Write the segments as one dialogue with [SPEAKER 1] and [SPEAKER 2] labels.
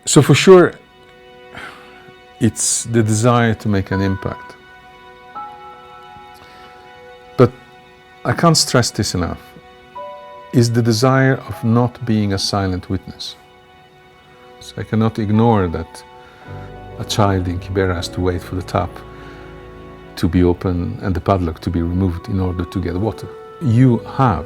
[SPEAKER 1] So for sure, it's the desire to make an impact. But I can't stress this enough, is the desire of not being a silent witness. So I cannot ignore that a child in Kibera has to wait for the tap to be open and the padlock to be removed in order to get water. You have,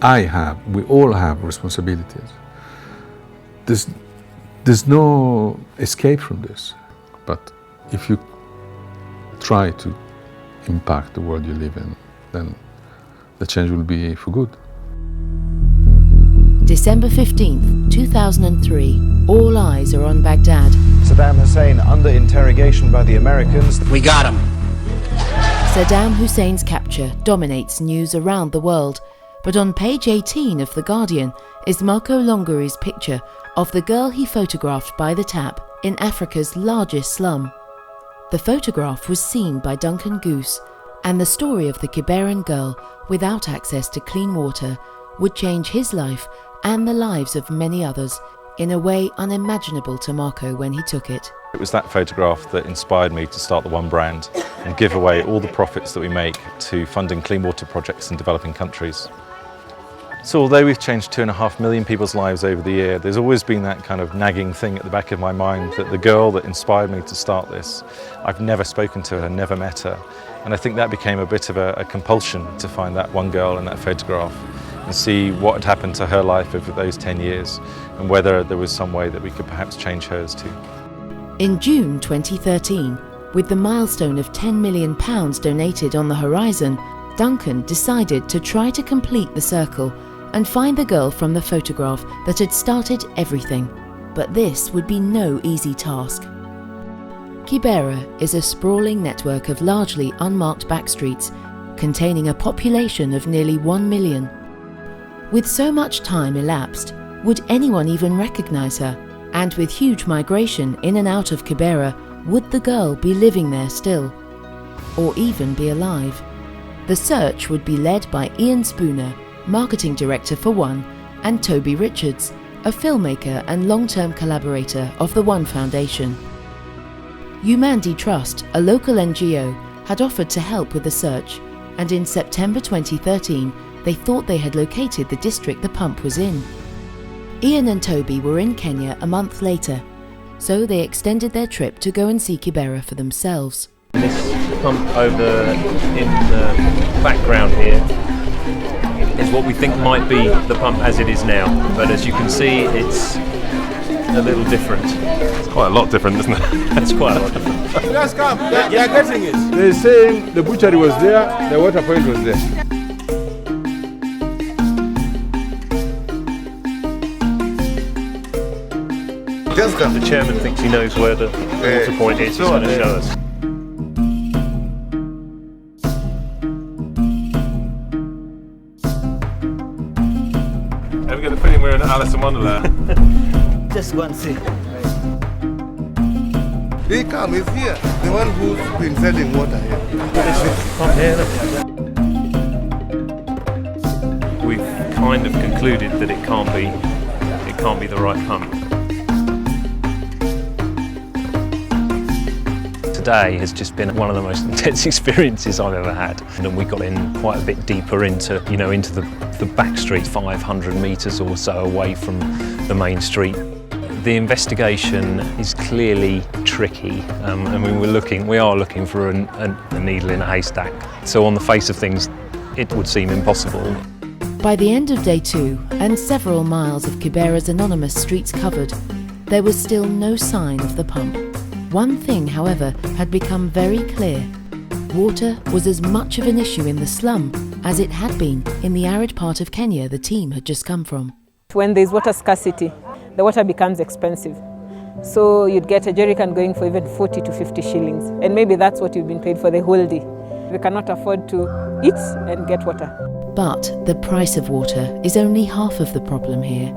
[SPEAKER 1] I have, we all have responsibilities. There's no escape from this. But if you try to impact the world you live in, then the change will be for good.
[SPEAKER 2] December 15th, 2003, all eyes are on Baghdad.
[SPEAKER 3] Saddam Hussein under interrogation by the Americans.
[SPEAKER 4] We got him.
[SPEAKER 2] Saddam Hussein's capture dominates news around the world, but on page 18 of The Guardian is Marco Longari's picture of the girl he photographed by the tap in Africa's largest slum. The photograph was seen by Duncan Goose, and the story of the Kiberan girl without access to clean water would change his life and the lives of many others in a way unimaginable to Marco when he took it.
[SPEAKER 5] It was that photograph that inspired me to start the One Brand and give away all the profits that we make to funding clean water projects in developing countries. So although we've changed 2.5 million people's lives over the year, there's always been that kind of nagging thing at the back of my mind that the girl that inspired me to start this, I've never spoken to her, never met her. And I think that became a bit of a compulsion to find that one girl in that photograph and see what had happened to her life over those 10 years and whether there was some way that we could perhaps change hers too.
[SPEAKER 2] In June 2013, with the milestone of £10 million donated on the horizon, Duncan decided to try to complete the circle and find the girl from the photograph that had started everything. But this would be no easy task. Kibera is a sprawling network of largely unmarked backstreets, containing a population of nearly 1 million. With so much time elapsed, would anyone even recognise her? And with huge migration in and out of Kibera, would the girl be living there still? Or even be alive? The search would be led by Ian Spooner, marketing director for One, and Toby Richards, a filmmaker and long-term collaborator of the One Foundation. Humandi Trust, a local NGO, had offered to help with the search, and in September 2013, they thought they had located the district the pump was in. Ian and Toby were in Kenya a month later, so they extended their trip to go and see Kibera for themselves.
[SPEAKER 6] This pump over in the background here is what we think might be the pump as it is now, but as you can see, it's a little different.
[SPEAKER 5] It's quite a lot different, isn't it?
[SPEAKER 6] It's quite a lot different.
[SPEAKER 7] You guys come, they are getting it. They're saying the butchery was there, the water point was there.
[SPEAKER 6] The chairman thinks he knows where the water point is, he's going to show us.
[SPEAKER 5] Are we going to put him wearing Alice in Wonderland?
[SPEAKER 4] Just go and see.
[SPEAKER 7] He come, he's here. The one who's been selling water here.
[SPEAKER 6] Pump here. We've kind of concluded that it can't be the right pump. Today has just been one of the most intense experiences I've ever had, and we got in quite a bit deeper into the back street, 500 metres or so away from the main street. The investigation is clearly tricky. I mean, we are looking for a needle in a haystack. So on the face of things, it would seem impossible.
[SPEAKER 2] By the end of day 2, and several miles of Kibera's anonymous streets covered, there was still no sign of the pump. One thing, however, had become very clear. Water was as much of an issue in the slum as it had been in the arid part of Kenya the team had just come from.
[SPEAKER 8] When there's water scarcity, the water becomes expensive. So you'd get a jerrycan going for even 40 to 50 shillings. And maybe that's what you've been paid for the whole day. We cannot afford to eat and get water.
[SPEAKER 2] But the price of water is only half of the problem here.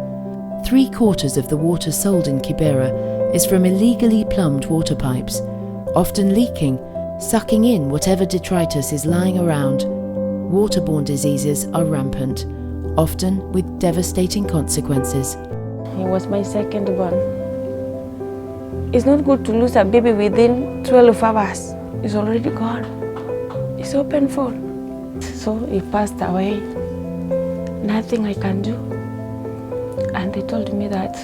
[SPEAKER 2] 3/4 of the water sold in Kibera is from illegally plumbed water pipes, often leaking, sucking in whatever detritus is lying around. Waterborne diseases are rampant, often with devastating consequences.
[SPEAKER 9] He was my second born.
[SPEAKER 4] It's not good to lose a baby within 12 hours. It's already gone. It's so painful. So he passed away. Nothing I can do. And they told me that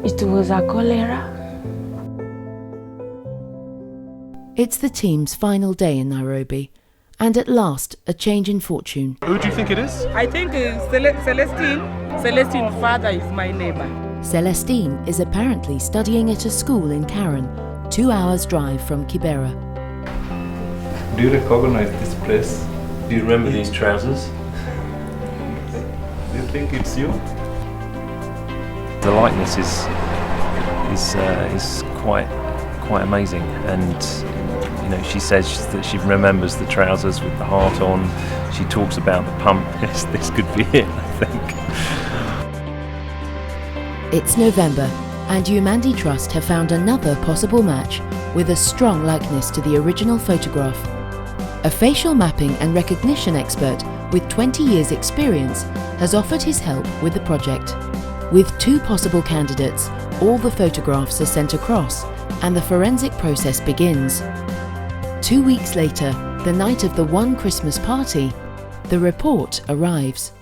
[SPEAKER 4] it was a cholera.
[SPEAKER 2] It's the team's final day in Nairobi, and at last, a change in fortune.
[SPEAKER 7] Who do you think it is?
[SPEAKER 9] I think Celestine. Celestine's father is my neighbor.
[SPEAKER 2] Celestine is apparently studying at a school in Karen, 2 hours' drive from Kibera.
[SPEAKER 10] Do you recognize this place?
[SPEAKER 6] Do you remember these trousers?
[SPEAKER 10] Do you think it's you?
[SPEAKER 6] The likeness is quite amazing, and you know, she says that she remembers the trousers with the heart on. She talks about the pump. Yes, this could be it, I think.
[SPEAKER 2] It's November, and Umandi Trust have found another possible match with a strong likeness to the original photograph. A facial mapping and recognition expert with 20 years' experience has offered his help with the project. With 2 possible candidates, all the photographs are sent across, and the forensic process begins. 2 weeks later, the night of the One Christmas party, the report arrives.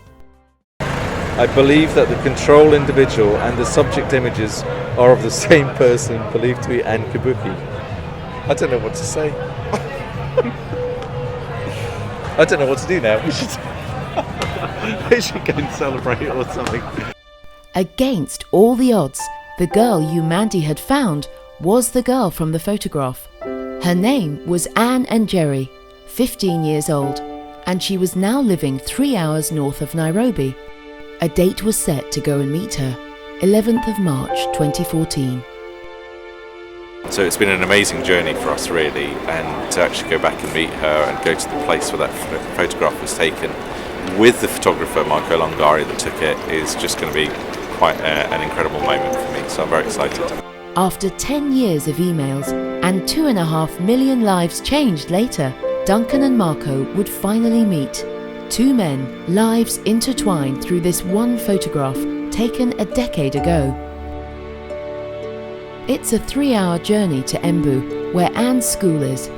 [SPEAKER 5] I believe that the control individual and the subject images are of the same person, believed to be Ann Kibuki. I don't know what to say. I don't know what to do now. We should go and celebrate or something.
[SPEAKER 2] Against all the odds, the girl Umandi had found was the girl from the photograph. Her name was Ann Njeri, 15 years old, and she was now living 3 hours north of Nairobi. A date was set to go and meet her, 11th of March 2014.
[SPEAKER 5] So it's been an amazing journey for us, really, and to actually go back and meet her and go to the place where that photograph was taken with the photographer Marco Longari that took it is just going to be quite an incredible moment for me, so I'm very excited.
[SPEAKER 2] After 10 years of emails and 2.5 million lives changed later, Duncan and Marco would finally meet. 2 men, lives intertwined through this one photograph taken a decade ago. It's a 3-hour journey to Embu, where Ann's school is.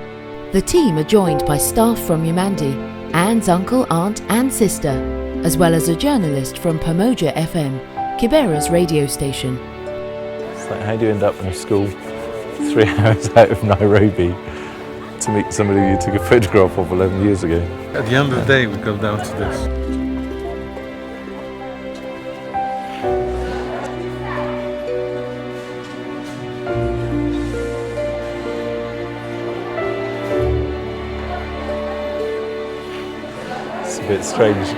[SPEAKER 2] The team are joined by staff from Umandi, Ann's uncle, aunt and sister, as well as a journalist from Pamoja FM, Kibera's radio station.
[SPEAKER 5] It's like, how do you end up in a school 3 hours out of Nairobi to meet somebody you took a photograph of 11 years ago?
[SPEAKER 1] At the end of the day, we come down to this.
[SPEAKER 5] It's a bit strange.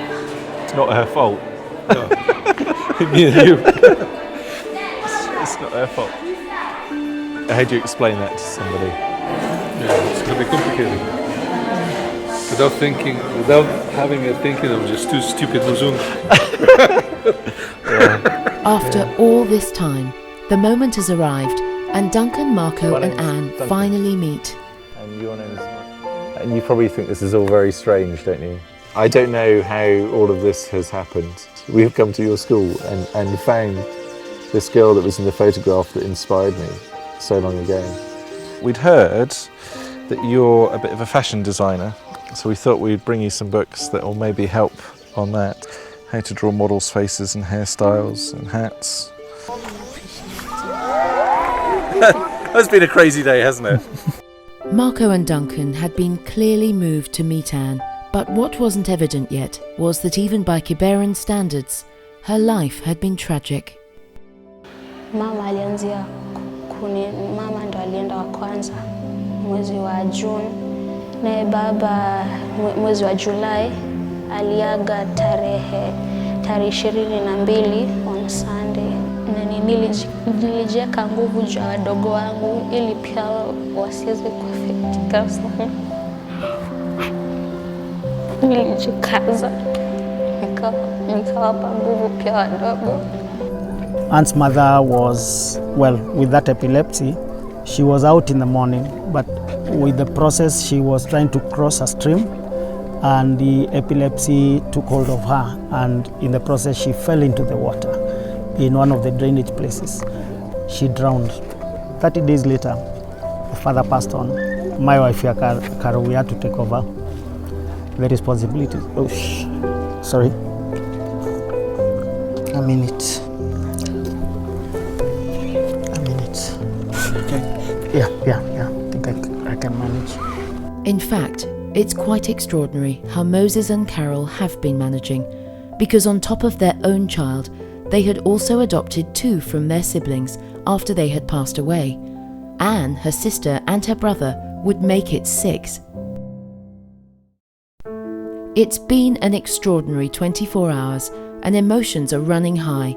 [SPEAKER 5] It's not her fault.
[SPEAKER 1] No.
[SPEAKER 5] Me and you. It's not her fault. How do you explain that to somebody?
[SPEAKER 1] Yeah, it's going to be complicated. Without having a thinking, I'm just too stupid to zoom.
[SPEAKER 2] After all this time, the moment has arrived, and Duncan, Marco and Anne
[SPEAKER 5] Duncan.
[SPEAKER 2] finally meet.
[SPEAKER 5] And your name is... And you probably think this is all very strange, don't you? I don't know how all of this has happened. We've come to your school and found this girl that was in the photograph that inspired me so long ago. We'd heard that you're a bit of a fashion designer, so we thought we'd bring you some books that will maybe help on that. How to draw models' faces and hairstyles and hats. That's been a crazy day, hasn't it?
[SPEAKER 2] Marco and Duncan had been clearly moved to meet Anne, but what wasn't evident yet was that even by Kiberan standards, her life had been tragic.
[SPEAKER 4] Mama alianzia mama ndo alienda wa kwanza mwezi wa June, naye baba mwezi wa Julai aliaga tarehe 22 on Sunday. Na nilijiweka nguvu juu ya wadogo wangu ili pia wasiweze kuathirika sana. Nilijikaza nikawapa nguvu pia wadogo.
[SPEAKER 11] Ann's mother was, well, with that epilepsy, she was out in the morning, but with the process she was trying to cross a stream and the epilepsy took hold of her, and in the process she fell into the water in one of the drainage places. she drowned. 30 days later, the father passed on. My wife here, Karo, we had to take over the responsibilities. Oh, sorry. A minute. Okay. Yeah. I think I can manage.
[SPEAKER 2] In fact, it's quite extraordinary how Moses and Carol have been managing, because on top of their own child, they had also adopted 2 from their siblings after they had passed away. Anne, her sister, and her brother would make it 6. It's been an extraordinary 24 hours and emotions are running high.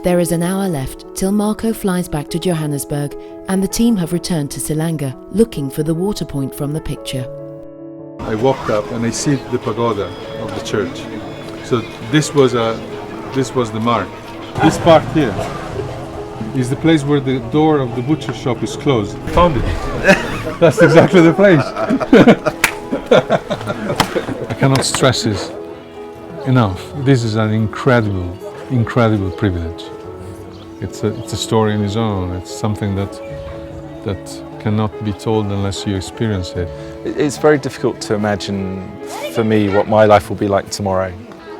[SPEAKER 2] There is an hour left till Marco flies back to Johannesburg and the team have returned to Silanga looking for the water point from the picture.
[SPEAKER 1] I walked up and I see the pagoda of the church. So this was the mark. This part here is the place where the door of the butcher shop is closed. Found it. That's exactly the place. I cannot stress this enough. This is an incredible privilege. It's a story in its own. It's something that cannot be told unless you experience it.
[SPEAKER 5] It's very difficult to imagine for me what my life will be like tomorrow.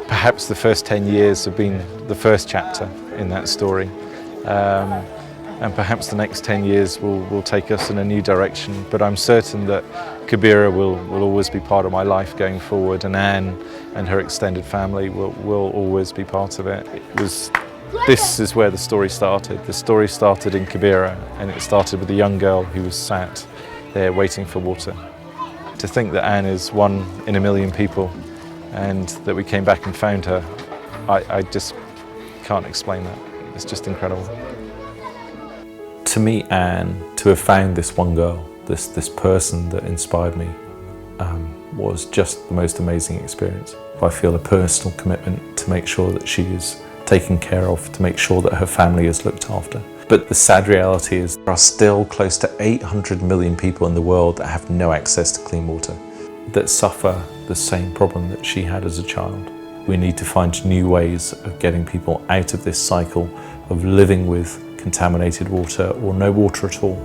[SPEAKER 5] Perhaps the first 10 years have been the first chapter in that story. And perhaps the next 10 years will take us in a new direction. But I'm certain that Kibera will always be part of my life going forward, and Anne and her extended family will always be part of it. This is where the story started. The story started in Kibera, and it started with a young girl who was sat there waiting for water. To think that Anne is 1 in a million people, and that we came back and found her, I just can't explain that. It's just incredible. To meet Anne, to have found this one girl, this person that inspired me, was just the most amazing experience. I feel a personal commitment to make sure that she is taken care of, to make sure that her family is looked after. But the sad reality is there are still close to 800 million people in the world that have no access to clean water, that suffer the same problem that she had as a child. We need to find new ways of getting people out of this cycle of living with contaminated water or no water at all.